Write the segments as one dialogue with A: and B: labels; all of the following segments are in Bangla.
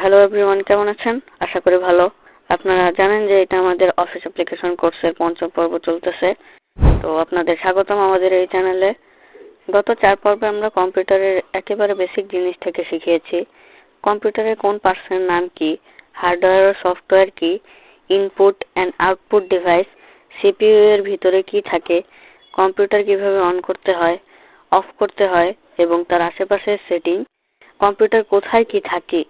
A: হ্যালো এভরিওয়ান, কেমন আছেন? আশা করি ভালো। আপনারা জানেন যে এটা আমাদের অফিস অ্যাপ্লিকেশন কোর্সের পঞ্চম পর্ব চলতেছে। তো আপনাদের স্বাগতম আমাদের এই চ্যানেলে। গত 4 পর্বে আমরা কম্পিউটারের একেবারে বেসিক জিনিস থেকে শিখিয়েছি। কম্পিউটারের কোন পার্টসের নাম কি, হার্ডওয়্যার ও সফটওয়্যার কি, input and output device, CPU এর ভিতরে কি থাকে, কম্পিউটার কিভাবে অন করতে হয়, অফ করতে হয় এবং তার আশেপাশের সেটিং, কম্পিউটার কোথায় কি থাকে,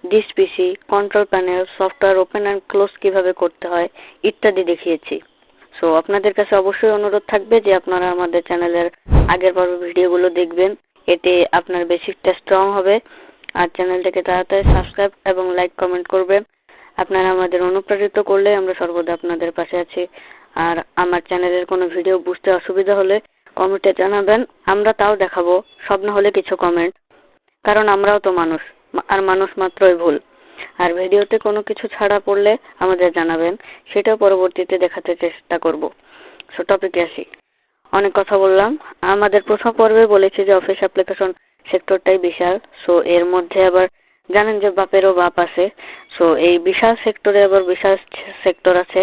A: this PC, control panel, software open and close কিভাবে করতে হয় ইত্যাদি দেখিয়েছি। সো আপনাদের কাছে অবশ্যই অনুরোধ থাকবে যে আপনারা আমাদের চ্যানেলের আগের পর্বের ভিডিওগুলো দেখবেন। এতে আপনার বেসিকটা স্ট্রং হবে। আর চ্যানেলটাকে তাড়াতাড়ি সাবস্ক্রাইব এবং লাইক কমেন্ট করবেন। আপনারা আমাদের অনুপ্রাণিত করলে আমরা সর্বদা আপনাদের পাশে আছি। আর আমার চ্যানেলের কোনো ভিডিও বুঝতে অসুবিধা হলে কমেন্টে জানাবেন, আমরা তাও দেখাবো। সব না হলে কিছু কমেন্ট, কারণ আমরাও তো মানুষ, আর মানুষ মাত্রই ভুল। আর ভিডিওতে কোনো কিছু ছাড়া পড়লে আমাদের জানাবেন, সেটাও পরবর্তীতে দেখাতে চেষ্টা করব। সো টপিকে আসি। অনেক কথা বললাম। আমাদের প্রথম পর্বে বলেছি যে অফিস অ্যাপ্লিকেশন সেক্টরটাই বিশাল। সো এর মধ্যে আবার জানেন যে বাপেরও বাপ আছে। সো এই বিশাল সেক্টরে আবার বিশাল সেক্টর আছে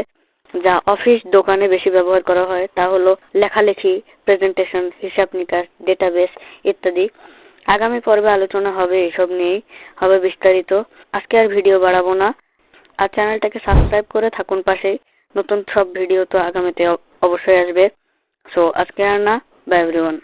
A: যা অফিস দোকানে বেশি ব্যবহার করা হয়। তা হলো লেখালেখি, প্রেজেন্টেশন, হিসাব নিকাশ, ডেটাবেস ইত্যাদি। আগামী পর্বে আলোচনা হবে এসব নিয়েই, হবে বিস্তারিত। আজকে আর ভিডিও বাড়াবো না। আর চ্যানেলটাকে সাবস্ক্রাইব করে থাকুন পাশেই। নতুন সব ভিডিও তো আগামীতে অবশ্যই আসবে। সো আজকে আর না, বাই এভরিওয়ান।